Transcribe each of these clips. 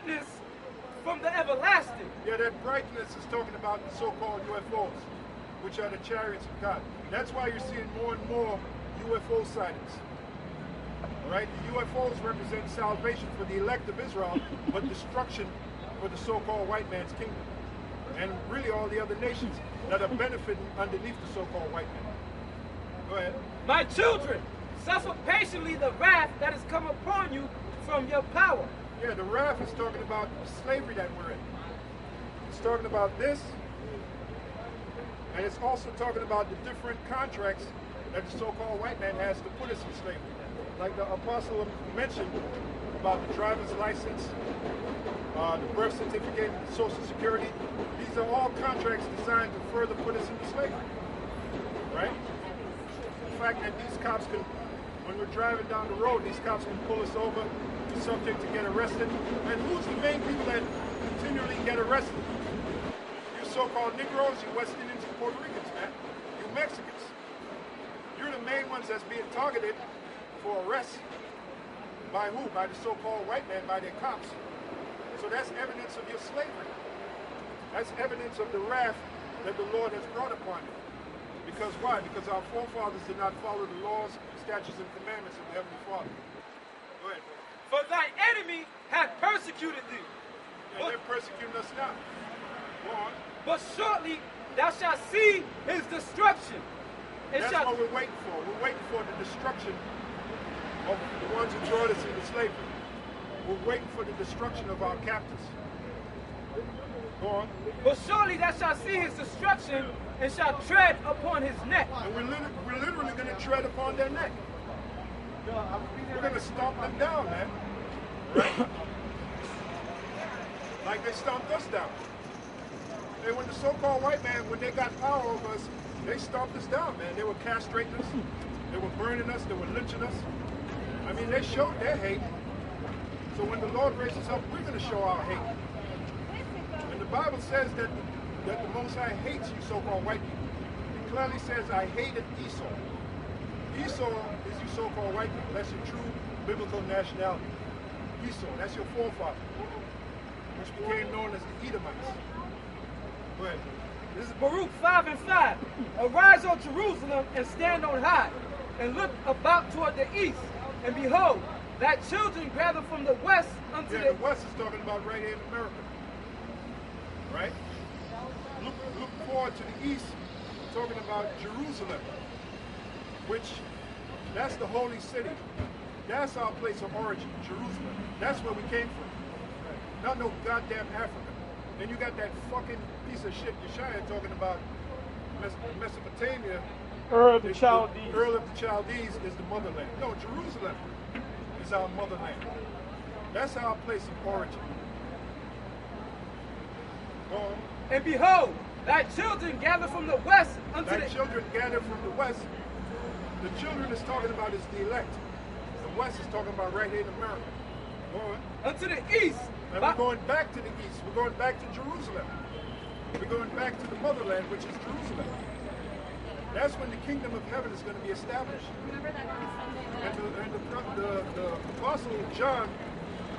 brightness from the everlasting. Yeah, that brightness is talking about the so-called UFOs, which are the chariots of God. That's why you're seeing more and more UFO sightings. All right, the UFOs represent salvation for the elect of Israel, but destruction for the so-called white man's kingdom, and really all the other nations that are benefiting underneath the so-called white man. Go ahead. My children, suffer patiently the wrath that has come upon you from your power. Yeah, the wrath is talking about slavery that we're in. It's talking about this, and it's also talking about the different contracts that the so-called white man has to put us in slavery. Like the apostle mentioned about the driver's license, the birth certificate, Social Security. These are all contracts designed to further put us into slavery, right? The fact that these cops can, when we're driving down the road, these cops can pull us over, be subject to get arrested. And who's the main people that continually get arrested? You so-called Negroes, you West Indians, and Puerto Ricans, man. You Mexicans. You're the main ones that's being targeted for arrest. By who? By the so-called white man, by their cops. So that's evidence of your slavery. That's evidence of the wrath that the Lord has brought upon you. Because why? Because our forefathers did not follow the laws, statutes, and commandments of the Heavenly Father. Go ahead. For thy enemy hath persecuted thee. And they're persecuting us now. Go on. But shortly thou shalt see his destruction. That's what we're waiting for. We're waiting for the destruction of the ones who brought us into slavery. We're waiting for the destruction of our captors. Go on. But surely thou shalt see his destruction and shalt tread upon his neck. And we're literally going to tread upon their neck. We're going to stomp them down, man. Right? Like they stomped us down. And when the so-called white man, when they got power over us, they stomped us down, man. They were castrating us. They were burning us. They were lynching us. I mean, they showed their hate. So when the Lord raises up, we're going to show our hate. And the Bible says that the Most High hates you so-called white people. It clearly says, I hated Esau. Esau is you so-called white people. That's your true biblical nationality. Esau, that's your forefather, which became known as the Edomites. Go ahead. This is Baruch 5 and 5. Arise, O Jerusalem, and stand on high, and look about toward the east, and behold, thy children gather from the west unto the west is talking about right here in America. Right? Look forward to the east, talking about Jerusalem, which that's the holy city. That's our place of origin, Jerusalem. That's where we came from. Not no goddamn Africa. Then you got that fucking piece of shit Yeshaya talking about Mesopotamia. Ur of the Chaldees. Ur of the Chaldees is the motherland. No, Jerusalem is our motherland. That's our place of origin. Go on. And behold, thy children gather from the west unto thy children gather from the west. The children is talking about is the elect. The west is talking about right here in America. Go on. Unto the east. And we're going back to the east. We're going back to Jerusalem. We're going back to the motherland, which is Jerusalem. That's when the kingdom of heaven is going to be established. And the apostle John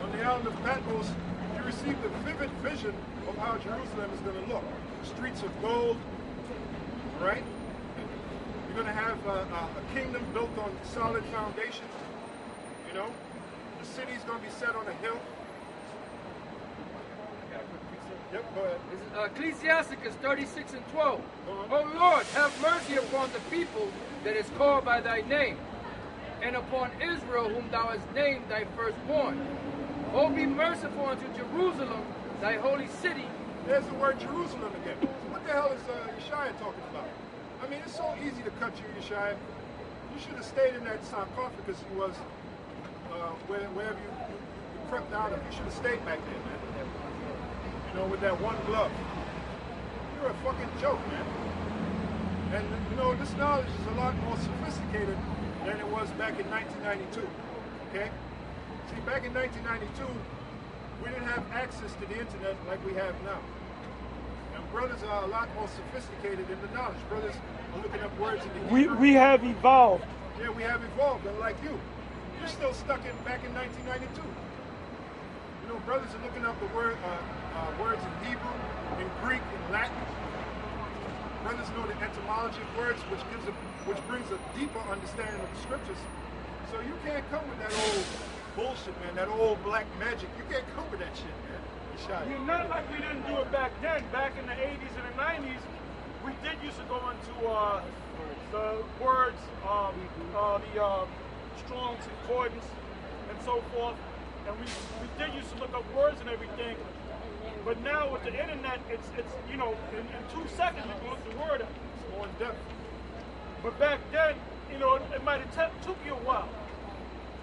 on the island of Patmos, he received a vivid vision of how Jerusalem is going to look. Streets of gold, right? You're going to have a kingdom built on solid foundations. You know, the city's going to be set on a hill. Yep, go ahead. This is Ecclesiasticus 36 and 12. O Lord, have mercy upon the people that is called by thy name, and upon Israel whom thou hast named thy firstborn. O be merciful unto Jerusalem, thy holy city. There's the word Jerusalem again. So what the hell is Yeshaya talking about? I mean, it's so easy to cut you, Yeshaya. You should have stayed in that sarcophagus you was, wherever you crept out of. You should have stayed back there, man. You know, with that one glove. You're a fucking joke, man. And, you know, this knowledge is a lot more sophisticated than it was back in 1992, okay? See, back in 1992, we didn't have access to the internet like we have now. And brothers are a lot more sophisticated in the knowledge. Brothers are looking up words in the Hebrew. We have evolved. Yeah, we have evolved, unlike you. You're still stuck in back in 1992. You know, brothers are looking up the words in Hebrew, in Greek, in Latin. Brothers know the etymology of words, which brings a deeper understanding of the scriptures. So you can't come with that old bullshit, man, that old black magic. You can't come with that shit, man. You're not like we didn't do it back then. Back in the 80s and the 90s, we did used to go into the words, the Strong's Concordance and so forth. And we did used to look up words and everything. But now with the internet, it's you know, in 2 seconds you can look the word up. It's more in depth. But back then, you know, it might have took you a while.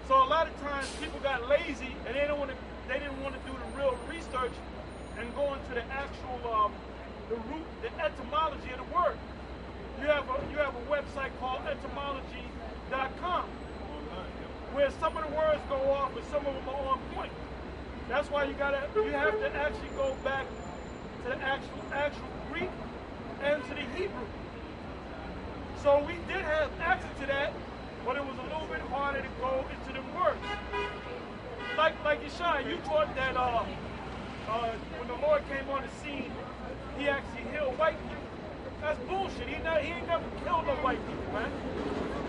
So a lot of times people got lazy and they didn't want to do the real research and go into the actual the root, the etymology of the word. You have a website called etymology.com where some of the words go off and some of them are on point. That's why you have to actually go back to the actual Greek and to the Hebrew. So we did have access to that, but it was a little bit harder to go into the words. Like Yeshua, you taught that when the Lord came on the scene, he actually healed white people. That's bullshit. He ain't never killed no white people, man.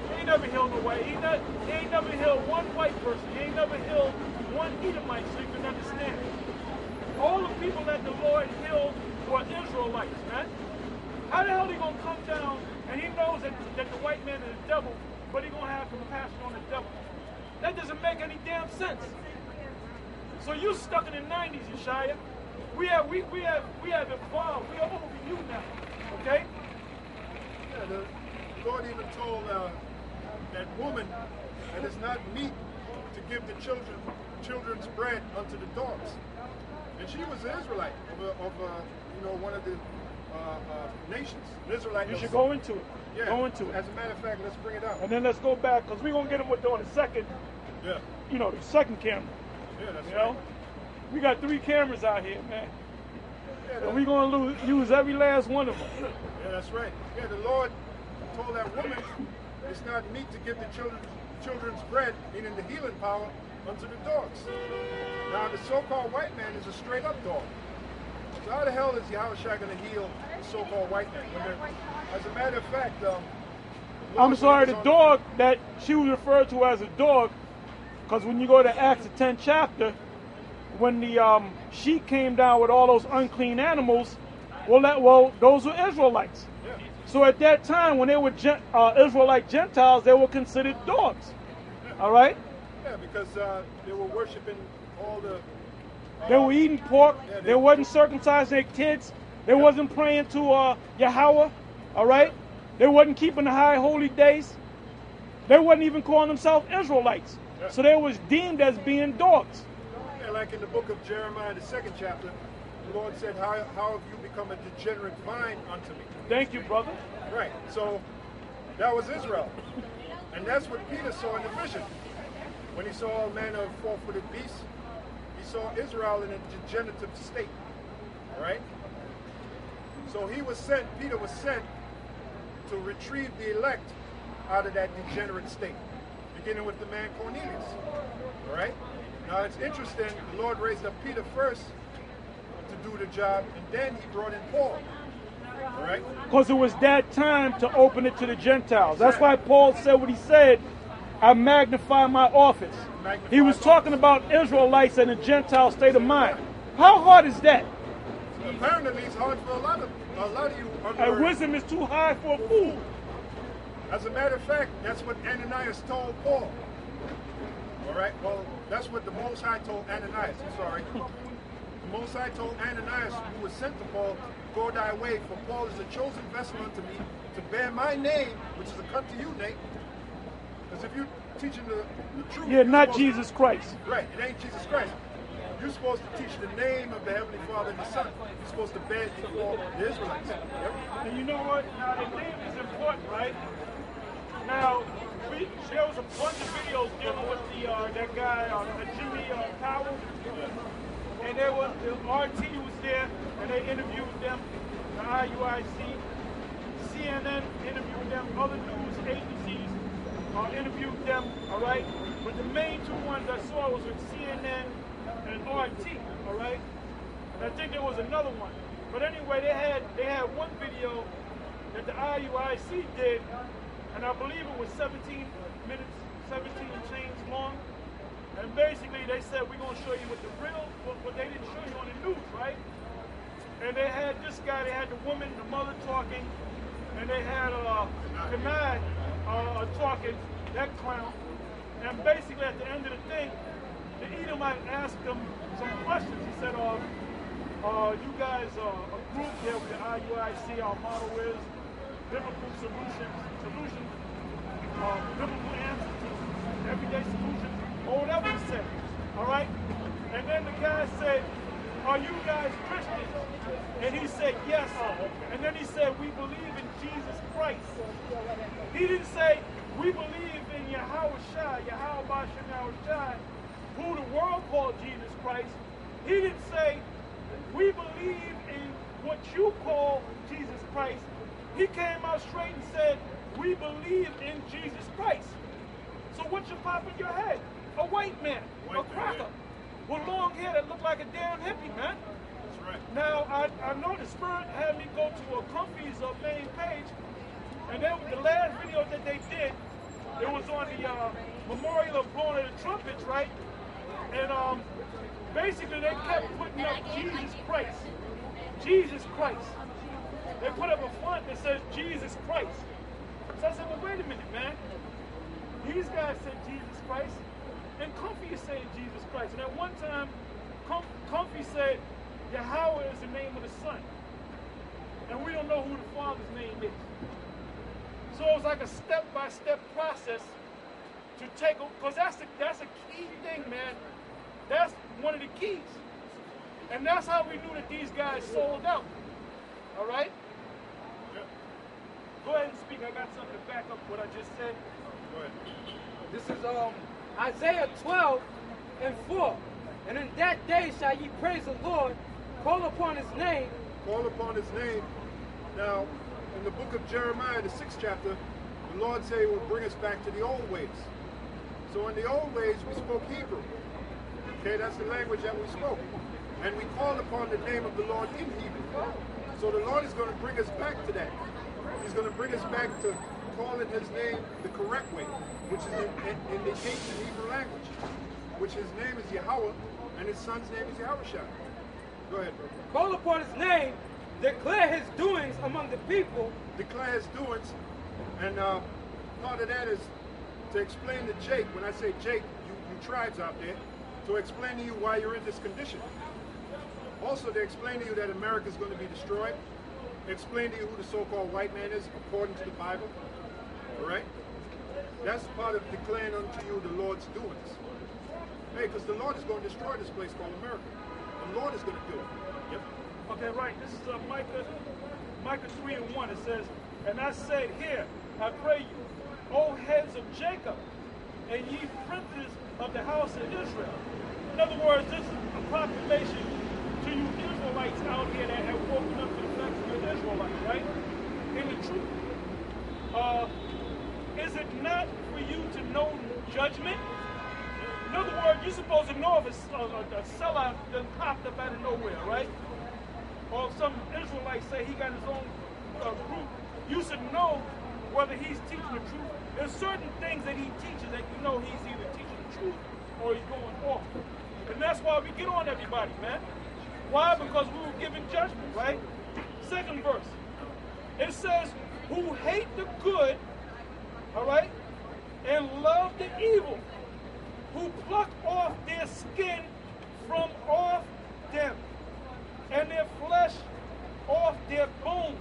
He ain't never healed no white. He ain't never healed one white person. He ain't never healed one Edomite, so you can understand. All the people that the Lord healed were Israelites, man. How the hell he gonna come down and he knows that the white man is the devil, but he gonna have compassion on the devil? That doesn't make any damn sense. So you stuck in the 90s, Yeshua. We have evolved. We are over you now. Okay? Yeah, the Lord even told that woman that it's not meat to give the children's bread unto the dogs. And she was an Israelite of one of the nations. An Israelite. You should go into it. Yeah. Go into it. As a matter of fact, let's bring it up. And then let's go back, because we're going to get them with on the second, Yeah. you know, the second camera. Yeah, that's You right. know? We got 3 cameras out here, man. Yeah, And we're going to use every last one of them. Yeah, that's right. Yeah, the Lord told that woman it's not meat to give the children's bread, meaning the healing power, unto the dogs. Now, the so-called white man is a straight-up dog. So how the hell is Yahushua going to heal the so-called white man? As a matter of fact, I'm sorry, the dog that she was referred to as a dog, because when you go to Acts the 10th chapter, when the sheep came down with all those unclean animals, those were Israelites. Yeah. So at that time, when they were Israelite Gentiles, they were considered dogs. All right? Yeah, because they were worshiping all the... They were eating pork. Yeah, they wasn't circumcising their kids. They wasn't praying to Yahweh. All right? They wasn't keeping the high holy days. They wasn't even calling themselves Israelites. Yeah. So they was deemed as being dogs. Yeah, like in the book of Jeremiah, the 2nd chapter, the Lord said, how have you become a degenerate vine unto me? Thank you, brother. Right. So that was Israel. And that's what Peter saw in the vision. When he saw a man of 4-footed beasts, he saw Israel in a degenerative state. All right? So Peter was sent to retrieve the elect out of that degenerate state, beginning with the man Cornelius. All right? Now it's interesting, the Lord raised up Peter first to do the job, and then he brought in Paul. All right? Because it was that time to open it to the Gentiles. That's why Paul said what he said, I magnify my office. He was talking about Israelites and a Gentile state of mind. How hard is that? Apparently it's hard for a lot of you. Wisdom is too high for a fool. As a matter of fact, that's what Ananias told Paul. All right? Well, that's what the Most High told Ananias. I'm sorry. The Most High told Ananias, who was sent to Paul, go thy way, for Paul is a chosen vessel unto me to bear my name, which is a cut to you, Nate. Because if you're teaching the truth... Yeah, not Jesus Christ. Right, it ain't Jesus Christ. You're supposed to teach the name of the Heavenly Father and the Son. You're supposed to bear it before the Israelites. Yep. And you know what? Now, the name is important, right? Now, there was a bunch of videos dealing with that guy, Jimmy Powell. And the RT was there, and they interviewed them, the IUIC. CNN interviewed them, other news agencies interviewed them, all right? But the main 2 ones I saw was with CNN and RT, all right? And I think there was another one. But anyway, they had one video that the IUIC did, and I believe it was 17 minutes, 17 and change long. And basically they said, we're going to show you what they didn't show you on the news, right? And they had this guy, they had the woman, the mother talking, and they had Kanai talking, that clown. And basically at the end of the thing, the Edomite asked them some questions. He said, you guys are a group here with the IUIC. Our motto is biblical solutions, biblical answers to everyday solutions, or whatever he said. All right? And then the guy said, are you guys Christians? And he said, yes. And then he said, we believe in Jesus Christ. He didn't say, we believe in Yahweh Shai, who the world called Jesus Christ. He didn't say, we believe in what you call Jesus Christ. He came out straight and said, we believe in Jesus Christ. So what should pop in your head? A white man, a cracker, with long hair that looked like a damn hippie, man. That's right. Now, I know the Spirit had me go to a Comfy's main page, and then the last video that they did, it was on the memorial of blowing of the trumpets, right? And basically they kept putting up Jesus Christ. Jesus Christ. They put up a font that says Jesus Christ. So I said, well, wait a minute, man. These guys said Jesus Christ, and Comfy is saying Jesus Christ. And at one time, Comfy said, Yahweh is the name of the Son. And we don't know who the Father's name is. So it was like a step-by-step process to take, because that's a key thing, man. That's one of the keys. And that's how we knew that these guys sold out. All right? Yep. Go ahead and speak. I got something to back up what I just said. Go ahead. This is Isaiah 12:4. And in that day shall ye praise the Lord, call upon his name. Call upon his name. Now, in the book of Jeremiah, the 6th chapter, the Lord said he will bring us back to the old ways. So in the old ways, we spoke Hebrew. Okay, that's the language that we spoke. And we called upon the name of the Lord in Hebrew. So the Lord is going to bring us back to that. He's going to bring us back to calling his name the correct way, which is in the ancient Hebrew language, which his name is Yahweh, and his son's name is Yahweh Shai. Go ahead, bro. Call upon his name, declare his doings among the people. Declare his doings, and part of that is to explain to Jake, when I say Jake, you tribes out there, to explain to you why you're in this condition. Also to explain to you that America is going to be destroyed. Explain to you who the so-called white man is according to the Bible. All right? That's part of declaring unto you the Lord's doings. Hey, because the Lord is going to destroy this place called America. The Lord is going to do it. Yep. Okay, right. This is Micah 3:1. It says, and I said, here, I pray you, O heads of Jacob, and ye princes of the house of Israel. In other words, this is a proclamation to you Israelites out here that have woken up to the fact that you're Israelites, right? In the truth. Is it not for you to know judgment? In other words, you're supposed to know if a sellout done popped up out of nowhere, right? Or if some Israelites say he got his own group, you should know whether he's teaching the truth. There's certain things that he teaches that you know he's either teaching the truth or he's going off. And that's why we get on everybody, man. Why? Because we were given judgment, right? Second verse. It says, who hate the good, all right, and love the evil, who pluck off their skin from off them, and their flesh off their bones.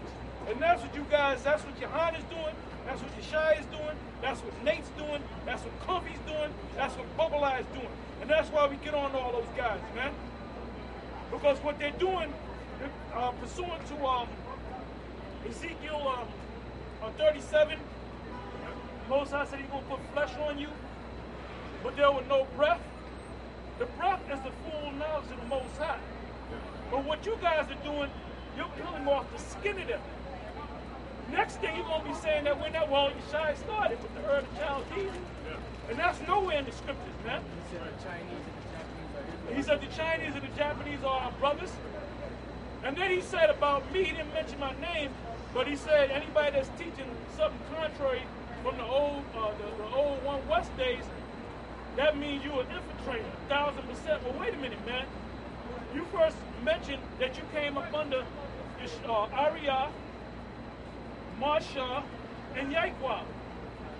And that's what you guys, that's what Johan is doing, that's what Yeshai is doing, that's what Nate's doing, that's what Comfy's doing, that's what Bubble Eye is doing. And that's why we get on all those guys, man. Because what they're doing, pursuant to Ezekiel 37, Moses said he's going to put flesh on you, but there was no breath. The breath is the full knowledge of the Most High. But what you guys are doing, you're peeling off the skin of them. Next thing you're going to be saying that when that Yeshai started with the Ur of the Chaldees. And that's nowhere in the scriptures, man. He said the Chinese and the Japanese He said the Chinese and the Japanese are our brothers. And then he said about me, he didn't mention my name, but he said anybody that's teaching something contrary from the old 1 West days, that means you're an infiltrator, 1,000%. Well, wait a minute, man. You first mentioned that you came up under Arya, Marsha, and Yaqua.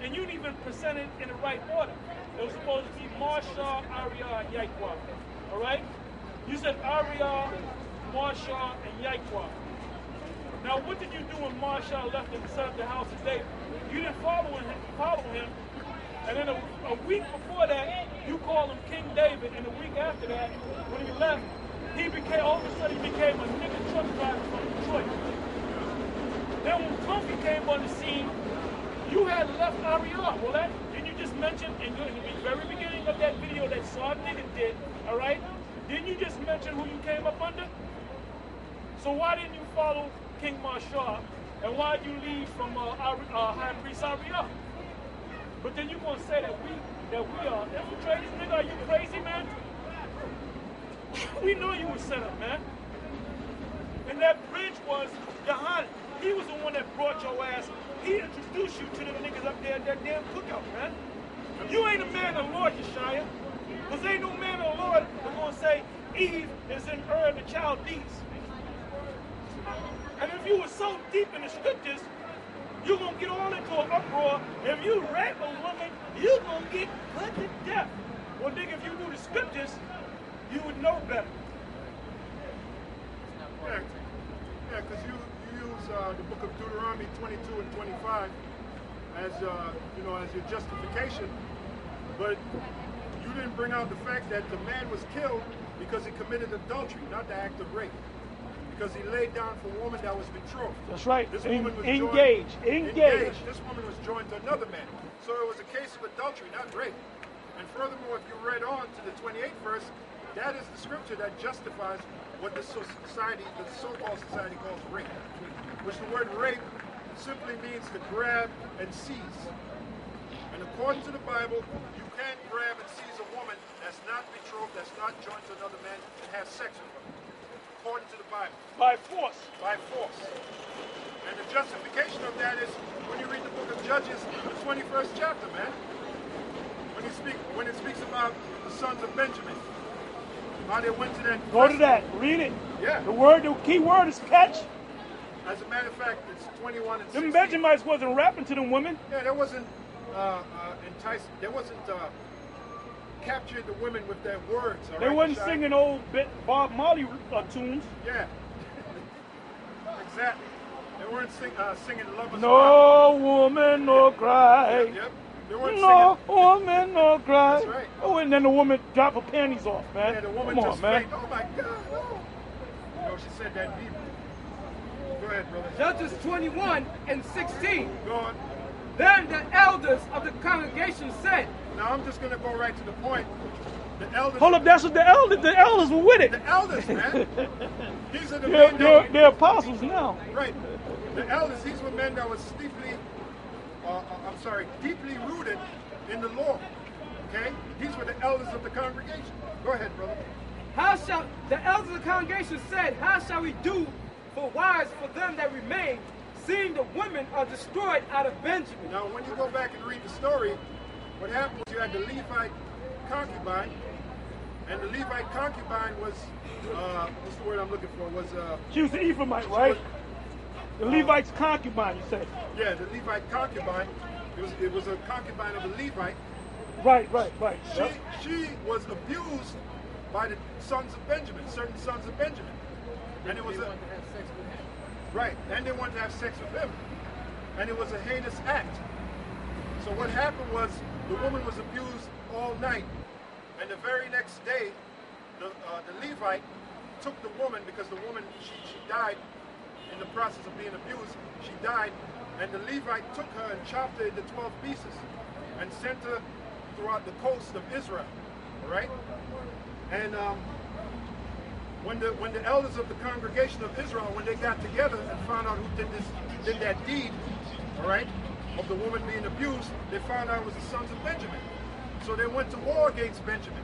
And you didn't even present it in the right order. It was supposed to be Marsha, Arya, and Yaqua. All right? You said Arya, Marsha, and Yaqua. Now, what did you do when Marsha left and set up the house of David? You didn't follow him. And then a week before that, you called him King David. And a week after that, when he left, all of a sudden he became a nigga truck driver from Detroit. Then when Clumpy came on the scene, you had left Arya. Well, didn't you just mention in the very beginning of that video that Saw Nigga did, all right? Didn't you just mention who you came up under? So why didn't you follow King Marshall? And why did you leave from High Priest Arya? But then you're going to say that we are infiltrators? Nigga, are you crazy, man? We know you were set up, man. And that bridge was Yohanan. He was the one that brought your ass. He introduced you to them niggas up there at that damn cookout, man. You ain't a man of the Lord, Yeshaya. Because ain't no man of the Lord that's going to say Eve is in Ur the Chaldees. And if you were so deep in the scriptures, you're going to get all into an uproar. If you rape a woman, you're going to get put to death. Well, nigga, if you knew the scriptures, you would know better. Yeah, because you use the book of Deuteronomy 22 and 25 as as your justification, but you didn't bring out the fact that the man was killed because he committed adultery, not the act of rape. Because he laid down for a woman that was betrothed. That's right. This woman was engaged. This woman was joined to another man. So it was a case of adultery, not rape. And furthermore, if you read on to the 28th verse, that is the scripture that justifies what the so-called society calls rape. Which the word rape simply means to grab and seize. And according to the Bible, you can't grab and seize a woman that's not betrothed, that's not joined to another man, and have sex with her. According to the Bible. By force. By force. And the justification of that is when you read the book of Judges, the 21st chapter, man. When it speaks about the sons of Benjamin. How they went to that. Go to that. Read it. Yeah. The key word is catch. As a matter of fact, it's 21 and 16. Them Benjamites wasn't rapping to them women. Yeah, that wasn't enticed. They wasn't captured the women with their words. They wasn't singing old Bob Marley tunes. Yeah. Exactly. They weren't singing Love Is No woman, no cry. Yep. They weren't no singing. woman, no cry. That's right. Oh, and then the woman dropped her panties off, man. Yeah, the woman Come just on, man. faked. Oh my God. Oh. She said that deep. Go ahead, brother. Judges 21 and 16. Go on. Then the elders of the congregation said. Now I'm just going to go right to the point. The elders. Hold up, that's what the elders were with it. The elders, man. These are the they're, men they're apostles now. Right. The elders, these were men that was deeply rooted in the law. Okay? These were the elders of the congregation. Go ahead, brother. The elders of the congregation said, how shall we do for wives for them that remain, seeing the women are destroyed out of Benjamin? Now, when you go back and read the story, what happened was you had the Levite concubine, and the Levite concubine was, what's the word I'm looking for? She was the Ephraimite, right? The Levite's concubine, you said. Yeah, the Levite concubine. It was a concubine of a Levite. Right. She was abused by the sons of Benjamin, certain sons of Benjamin. And it was they wanted to have sex with him. Right, and they wanted to have sex with him. And it was a heinous act. So what happened was the woman was abused all night. And the very next day, the Levite took the woman, because the woman, she died in the process of being abused. She died, and the Levite took her and chopped her into 12 pieces and sent her throughout the coast of Israel. All right? And when the elders of the congregation of Israel, when they got together and found out who did that deed, all right, of the woman being abused, they found out it was the sons of Benjamin. So they went to war against Benjamin.